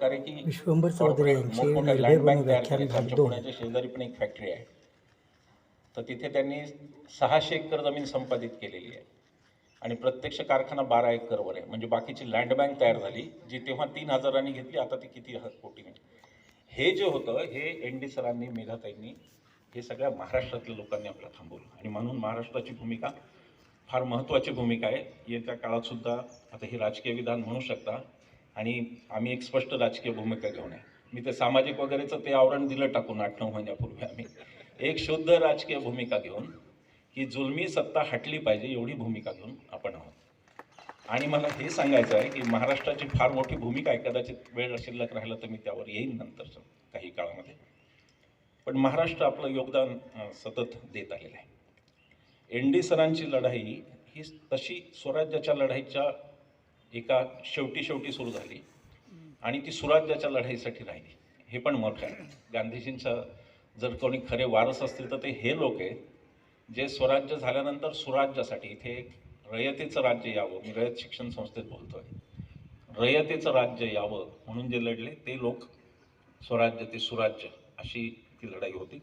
प्रकार आहे की विश्वंभर चौधरी कॉर्पोरेट यांचे मोठमोठ्या निर्भय लँड बनू बँक तयार व्याख्यान केले. भाग आमच्या 2. पुण्याच्या शेजारी पण एक फॅक्टरी आहे. तर तिथे त्यांनी 600 एकर जमीन संपादित केलेली आहे आणि प्रत्यक्ष कारखाना 12 एकरवर आहे. म्हणजे बाकीची लँड बँक तयार झाली, जी तेव्हा 3,000 घेतली, आता ती किती कोटीने. हे जे होतं हे एन.डी. सरांनी, मेधाताईंनी, हे सगळ्या महाराष्ट्रातल्या लोकांनी आपलं थांबवलं आणि म्हणून महाराष्ट्राची भूमिका फार महत्त्वाची भूमिका आहे. येत्या काळात सुद्धा आता हे राजकीय विधान म्हणू शकता आणि आम्ही एक स्पष्ट राजकीय भूमिका घेऊन आहे. मी ते सामाजिक वगैरेचं ते आवरण दिलं टाकून 8-9 महिन्यापूर्वी. आम्ही एक शुद्ध राजकीय भूमिका घेऊन की जुलमी सत्ता हटली पाहिजे एवढी भूमिका घेऊन आपण आहोत. आणि मला हे सांगायचं आहे की महाराष्ट्राची फार मोठी भूमिका आहे. कदाचित वेळ शिल्लक राहिला तर मी त्यावर येईन नंतरच्या काही काळामध्ये. पण महाराष्ट्र आपलं योगदान सतत देत आलेलं आहे. एन.डी. सरांची लढाई ही तशी स्वराज्याच्या लढाईच्या एका शेवटी सुरू झाली आणि ती सुराज्याच्या लढाईसाठी राहिली. हे पण मोठं आहे. गांधीजींचा जर कोणी खरे वारस असतील तर ते हे लोक आहेत जे स्वराज्य झाल्यानंतर सुराज्यासाठी, इथे एक रयतेचं राज्य यावं, मी रयत शिक्षण संस्थेत बोलतोय, रयतेचं राज्य यावं म्हणून जे लढले ते लोक. स्वराज्य ते सुराज्य अशी ती लढाई होती.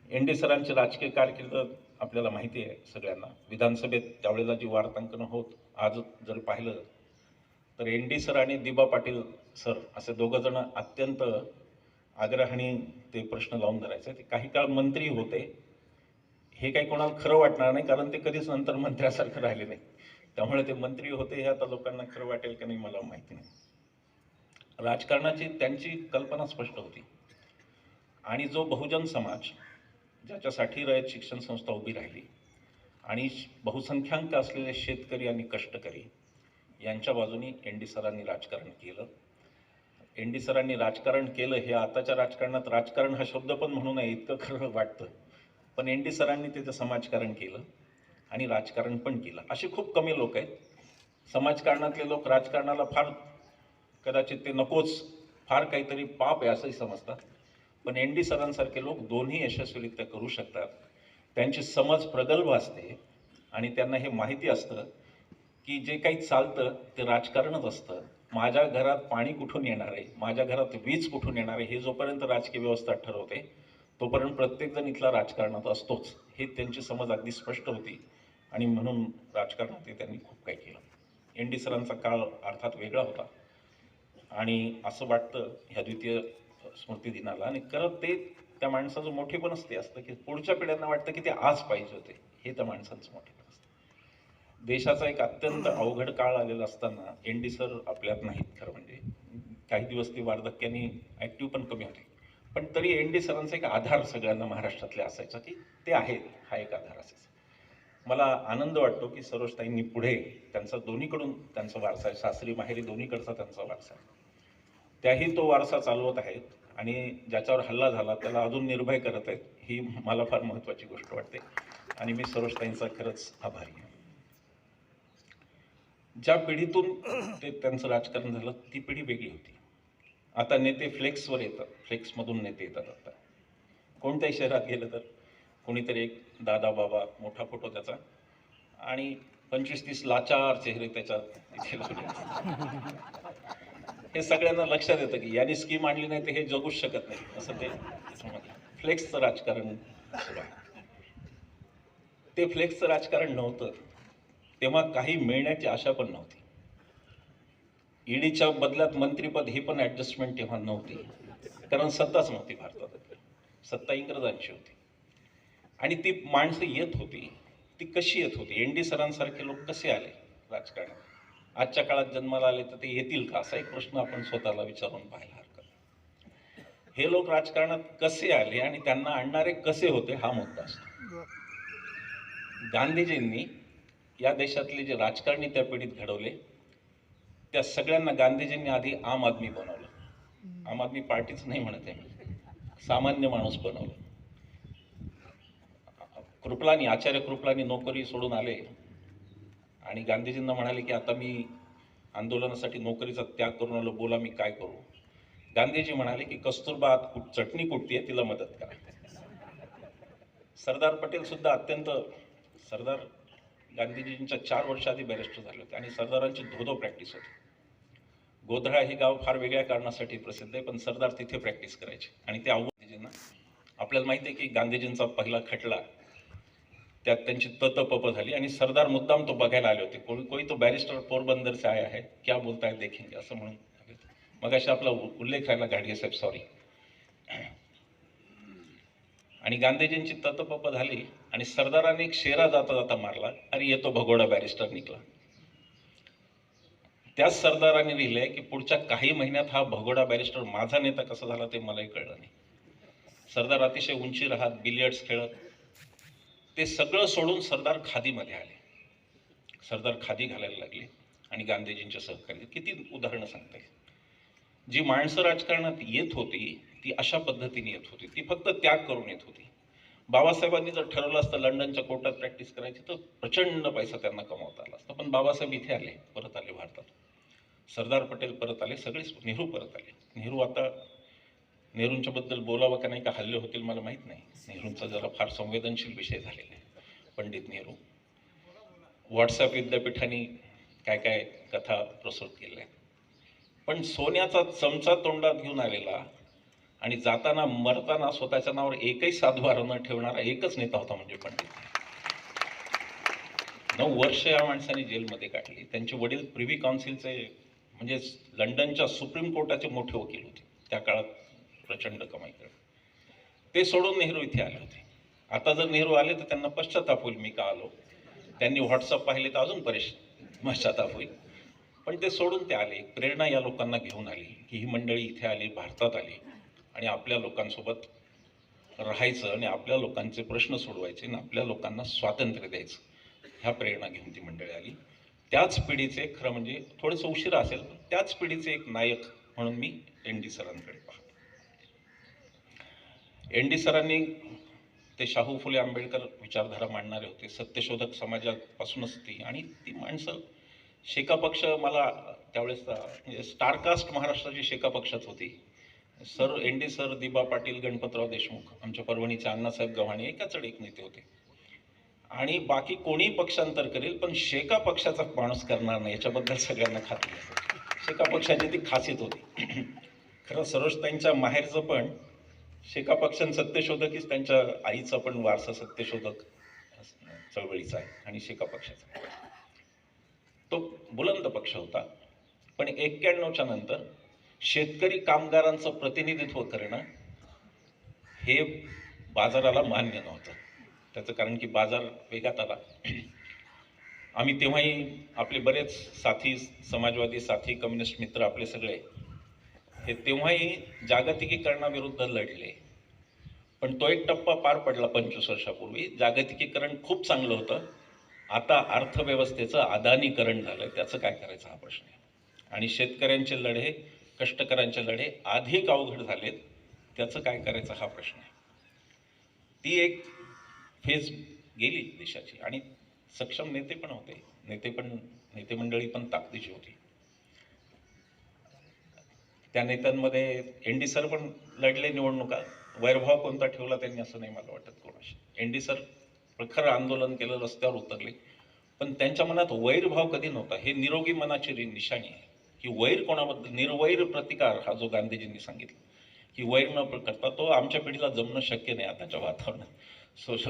एन.डी. सरांची राजकीय कारकीर्द आपल्याला माहिती आहे सगळ्यांना. विधानसभेत त्यावेळेला जी वार्तांकनं होत, आज जर पाहिलं तर एन.डी. सर आणि दिबा पाटील सर असे दोघं जण अत्यंत आग्रहाने ते प्रश्न लावून धरायचे. ते काही काळ मंत्री होते. हे काही कोणाला खरं वाटणार नाही, कारण ते कधीच नंतर मंत्र्यासारखं राहिले नाही. त्यामुळे ते मंत्री होते हे आता लोकांना खरं वाटेल का नाही मला माहिती नाही. राजकारणाची त्यांची कल्पना स्पष्ट होती आणि जो बहुजन समाज ज्याच्यासाठी रयत शिक्षण संस्था उभी राहिली आणि बहुसंख्याक असलेले शेतकरी आणि कष्टकरी यांच्या बाजूनी एन.डी. सरांनी राजकारण केलं. एन.डी. सरांनी राजकारण केलं हे आताच्या राजकारणात राजकारण हा शब्द पण म्हणू नये इतकं खरं वाटतं. पण एन.डी. सरांनी त्याचं समाजकारण केलं आणि राजकारण पण केलं. असे खूप कमी लोक आहेत. समाजकारणातले लोक राजकारणाला फार कदाचित ते नकोच, फार काहीतरी पाप आहे असंही समजतात. पण एन.डी. सरांसारखे लोक दोन्ही यशस्वीरित्या करू शकतात. त्यांची समज प्रगल्भ असते आणि त्यांना हे माहिती असतं की जे काही चालतं ते राजकारणच असतं. माझ्या घरात पाणी कुठून येणार आहे, माझ्या घरात वीज कुठून येणार आहे, हे जोपर्यंत राजकीय व्यवस्था ठरवते तोपर्यंत प्रत्येकजण इथला राजकारणात असतोच. हे त्यांची समज अगदी स्पष्ट होती आणि म्हणून राजकारणात त्यांनी खूप काही केलं. एन.डी. सरांचा काळ अर्थात वेगळा होता आणि असं वाटतं ह्या द्वितीय स्मृती दिनाला, आणि खरं ते त्या माणसाचं मोठेपणच ते असतं की पुढच्या पिढ्यांना वाटतं की ते आज पाहिजे होते. हे त्या माणसाचं मोठेपण असतं. देशाचा एक अत्यंत अवघड काळ आलेला असताना एन.डी. सर आपल्यात नाहीत. खरं म्हणजे काही दिवस ते वार्धक्याने ॲक्टिव्ह पण कमी होते, पण तरी एन.डी. सरांचा एक आधार सगळ्यांना महाराष्ट्रातले असायचा की ते आहेत, हा एक आधार असायचा. मला आनंद वाटतो की सरोजताईंनी पुढे त्यांचा दोन्हीकडून त्यांचा वारसा आहे, सासरी माहेरी दोन्हीकडचा त्यांचा वारसा आहे, त्याही तो वारसा चालवत आहेत आणि ज्याच्यावर हल्ला झाला त्याला अजून निर्भय करत आहेत. ही मला फार महत्त्वाची गोष्ट वाटते आणि मी सरोजताईंचा खरंच आभारी आहे. ज्या पिढीतून ते त्यांचं राजकारण झालं ती पिढी वेगळी होती. आता नेते फ्लेक्सवर येतात, फ्लेक्समधून नेते येतात. आता कोणत्याही शहरात गेलं तर कोणीतरी एक दादा बाबा मोठा फोटो त्याचा आणि 25-30 लाचार चेहरे त्याच्या तिथे लावले. हे सगळ्यांना लक्षात येतं की यांनी स्कीम आणली नाही तर हे जगूच शकत नाही, असं ते त्याच्यामध्ये फ्लेक्सचं राजकारण सुरू आहे. ते फ्लेक्सचं राजकारण नव्हतं तेव्हा काही मिळण्याची आशा पण नव्हती. ईडीच्या बदल्यात मंत्रीपद ही पण ॲडजस्टमेंट तेव्हा नव्हती, कारण सत्ताच नव्हती भारतात. सत्ता इंग्रजांची होती आणि ती माणसं येत होती. ती कशी येत होती? एन.डी. सरांसारखे लोक कसे आले राजकारणात? आजच्या काळात जन्माला आले तर ते येतील का, असा एक प्रश्न आपण स्वतःला विचारून पाहायला हरकत नाही. हे लोक राजकारणात कसे आले आणि त्यांना आणणारे कसे होते हा मुद्दा असतो. गांधीजींनी या देशातले जे राजकारणी त्या पिढीत घडवले त्या सगळ्यांना गांधीजींनी आधी आम आदमी बनवलं. आम आदमी पार्टीच नाही म्हणत आहे, सामान्य माणूस बनवलं. कृपलानी, आचार्य कृपलानी नोकरी सोडून आले आणि गांधीजींना म्हणाले की आता मी आंदोलनासाठी नोकरीचा त्याग करून आलो, बोला मी काय करू. गांधीजी म्हणाले की कस्तुरबा चटणी कुटतीये, तिला मदत करा. सरदार पटेल सुद्धा अत्यंत, सरदार गांधीजींच्या 4 वर्ष आधी बॅरिस्टर झाले होते आणि सरदारांची धोधो प्रॅक्टिस होती. गोधळा हे गाव फार वेगळ्या कारणासाठी प्रसिद्ध आहे, पण सरदार तिथे प्रॅक्टिस करायचे आणि ते गांधीजींना आपल्याला माहिती आहे की गांधीजींचा पहिला खटला त्यात त्यांची तत-पप झाली आणि सरदार मुद्दाम तो बघायला आले होते. कोई तो बॅरिस्टर पोरबंदर से आया है, क्या बोलता है देखेंगे असं म्हणून. मग अशा आपला उल्लेख राहिला घाडगे साहेब, सॉरी. आणि गांधीजींची तत-पप झाली आणि सरदारांनी एक शेरा जाता जाता मारला, अरे येतो भगोडा बॅरिस्टर निघला. त्याच सरदारांनी लिहिलंय की पुढच्या काही महिन्यात हा भगोडा बॅरिस्टर माझा नेता कसा झाला ते मलाही कळलं नाही. सरदार अतिशय उंची राहत, बिलियर्ड्स खेळत, ते सगळं सोडून सरदार खादीमध्ये आले. सरदार खादी घालायला लागले आणि गांधीजींच्या सहकारी. किती उदाहरणं सांगता येईल. जी माणसं राजकारणात येत होती ती अशा पद्धतीने येत होती, ती फक्त त्याग करून येत होती. बाबासाहेबांनी जर ठरवलं असतं लंडनच्या कोर्टात प्रॅक्टिस करायची तर प्रचंड पैसा त्यांना कमवता आला असता, पण बाबासाहेब इथे आले, परत आले भारतात. सरदार पटेल परत आले, सगळेच, नेहरू परत आले. नेहरू आता नेहरूंच्या बद्दल बोलावं का नाही का हल्ले होतील मला माहीत नाही. नेहरूंचा जरा फार संवेदनशील विषय झालेला आहे. पंडित नेहरू व्हॉट्सअप विद्यापीठाने काय काय कथा प्रसूत केल्या, पण सोन्याचा चमचा तोंडात घेऊन आलेला आणि जाताना मरताना स्वतःच्या नावावर एकही सातबारा न ठेवणारा एकच नेता होता म्हणजे पंडित. 9 वर्ष या माणसाने जेलमध्ये काढली. त्यांचे वडील प्रिव्ही काउन्सिलचे म्हणजे लंडनच्या सुप्रीम कोर्टाचे मोठे वकील होते त्या काळात, प्रचंड कमाई करत. ते सोडून नेहरू इथे आले होते. आता जर नेहरू आले तर त्यांना पश्चाताप होईल मी का आलो. त्यांनी व्हॉट्सअप पाहिले तर अजून पश्चाताप होईल. पण ते सोडून ते आले. एक प्रेरणा या लोकांना घेऊन आली की ही मंडळी इथे आली, भारतात आली आणि आपल्या लोकांसोबत राहायचं आणि आपल्या लोकांचे प्रश्न सोडवायचे आणि आपल्या लोकांना स्वातंत्र्य द्यायचं, ह्या प्रेरणा घेऊन ती मंडळी आली. त्याच पिढीचे, खरं म्हणजे थोडंसं उशिरा असेल पण त्याच पिढीचे एक नायक म्हणून मी एन.डी. सरांकडे पाहतो. एन.डी. सरांनी ते शाहू फुले आंबेडकर विचारधारा मांडणारे होते, सत्यशोधक समाजापासूनच ती. आणि ती माणसं, शेका पक्ष, मला त्यावेळेस म्हणजे स्टारकास्ट महाराष्ट्राची शेका पक्षात होती. Sir, ND. सर, दिबा पाटील, गणपतराव देशमुख, आमच्या परभणीचे अण्णासाहेब गव्हाणे एकाच एक नेते होते. आणि बाकी कोणी पक्षांतर करेल पण शेका पक्षाचा माणूस करणार नाही याच्याबद्दल सगळ्यांना खात्री आहे. शेका पक्षाची ती खासियत होती. खरं सरोजताईंच्या माहेरचं पण शेका पक्षां सत्यशोधकीच, त्यांच्या आईचा पण वारसा सत्यशोधक चळवळीचा आहे आणि शेका पक्षाचा. तो बुलंद पक्ष होता. पण 91च्या नंतर शेतकरी कामगारांचं प्रतिनिधित्व करणं हे बाजाराला मान्य नव्हतं. त्याचं कारण की बाजार वेगात आला. आम्ही तेव्हाही आपले बरेच साथी, समाजवादी साथी, कम्युनिस्ट मित्र आपले सगळे हे तेव्हाही जागतिकीकरणाविरुद्ध लढले. पण तो एक टप्पा पार पडला 25 वर्षापूर्वी. जागतिकीकरण खूप चांगलं होतं. आता अर्थव्यवस्थेचं अदानीकरण झालं, त्याचं काय करायचं हा प्रश्न आहे. आणि शेतकऱ्यांचे लढे, कष्टकऱ्यांचे लढे अधिक अवघड झालेत, त्याचं काय करायचं हा प्रश्न आहे. ती एक फेज गेली देशाची आणि सक्षम नेते पण होते, नेते मंडळी पण ताकदीची होती. त्या नेत्यांमध्ये एन.डी. सर पण लढले निवडणुका. वैरभाव कोणता ठेवला त्यांनी असं नाही मला वाटत कोणाशी. एन.डी. सर प्रखर आंदोलन केलं, रस्त्यावर उतरले, पण त्यांच्या मनात वैरभाव कधी नव्हता. हे निरोगी मनाची निशाणी आहे की वैर कोणाबद्दल, निर्वैर प्रतिकार हा जो गांधीजींनी सांगितला की वैर न करता, तो आमच्या पिढीला जमणं शक्य नाही आताच्या वातावरणात.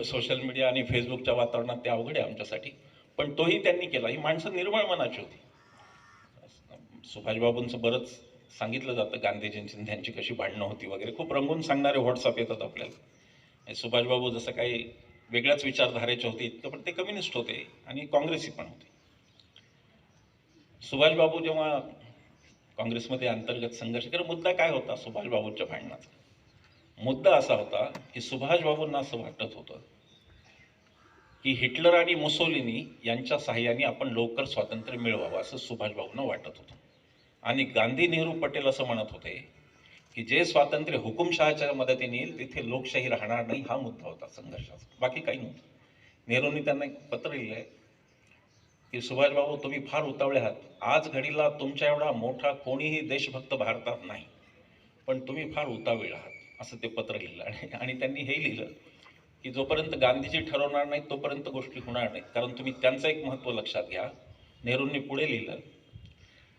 सोशल मीडिया आणि फेसबुकच्या वातावरणात ते अवघड आहे आमच्यासाठी, पण तोही त्यांनी केला. ही माणसं निर्मळ मनाची होती. सुभाषबाबूंचं बरंच सांगितलं जातं, गांधीजींची त्यांची कशी भांडणं होती वगैरे, खूप रंगून सांगणारे व्हॉट्सअप येतात आपल्याला. सुभाषबाबू जसं काही वेगळ्याच विचारधारेचे होते इतकं, पण ते कम्युनिस्ट होते आणि काँग्रेसी पण होते. सुभाषबाबू जेव्हा काँग्रेसमध्ये अंतर्गत संघर्ष, तर मुद्दा काय होता सुभाषबाबूंच्या भांडणाचा? मुद्दा असा होता की सुभाषबाबूंना असं वाटत होतं की हिटलर आणि मुसोलिनी यांच्या साहाय्याने आपण लवकर स्वातंत्र्य मिळवावं असं सुभाषबाबूंना वाटत होतं. आणि गांधी, नेहरू, पटेल असं म्हणत होते की जे स्वातंत्र्य हुकुमशहाच्या मदतीने येईल तिथे लोकशाही राहणार नाही, हा मुद्दा होता संघर्षाचा, बाकी काही नव्हतं. नेहरूंनी त्यांना एक पत्र लिहिलंय की सुभाषबाबू, तुम्ही फार उतावळे आहात. आज घडीला तुमच्या एवढा मोठा कोणीही देशभक्त भारतात नाही, पण तुम्ही फार उतावीळ आहात, असं ते पत्र लिहिलं. आणि त्यांनी हे लिहिलं की जोपर्यंत गांधीजी ठरवणार नाही तोपर्यंत गोष्टी होणार नाहीत. कारण तुम्ही त्यांचं एक महत्त्व लक्षात घ्या. नेहरूंनी पुढे लिहिलं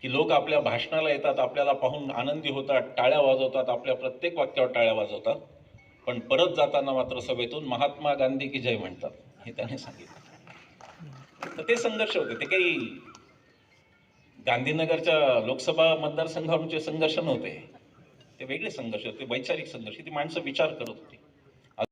की लोक आपल्या भाषणाला येतात, आपल्याला पाहून आनंदी होतात, टाळ्या वाजवतात, आपल्या प्रत्येक वाक्यावर टाळ्या वाजवतात, पण परत जाताना मात्र सभेतून महात्मा गांधी की जय म्हणतात, हे त्याने सांगितलं. तर ते संघर्ष होते, ते काही गांधीनगरच्या लोकसभा मतदारसंघावरचे संघर्ष नव्हते, ते वेगळे संघर्ष होते, वैचारिक संघर्ष. ती माणसं विचार करत होती.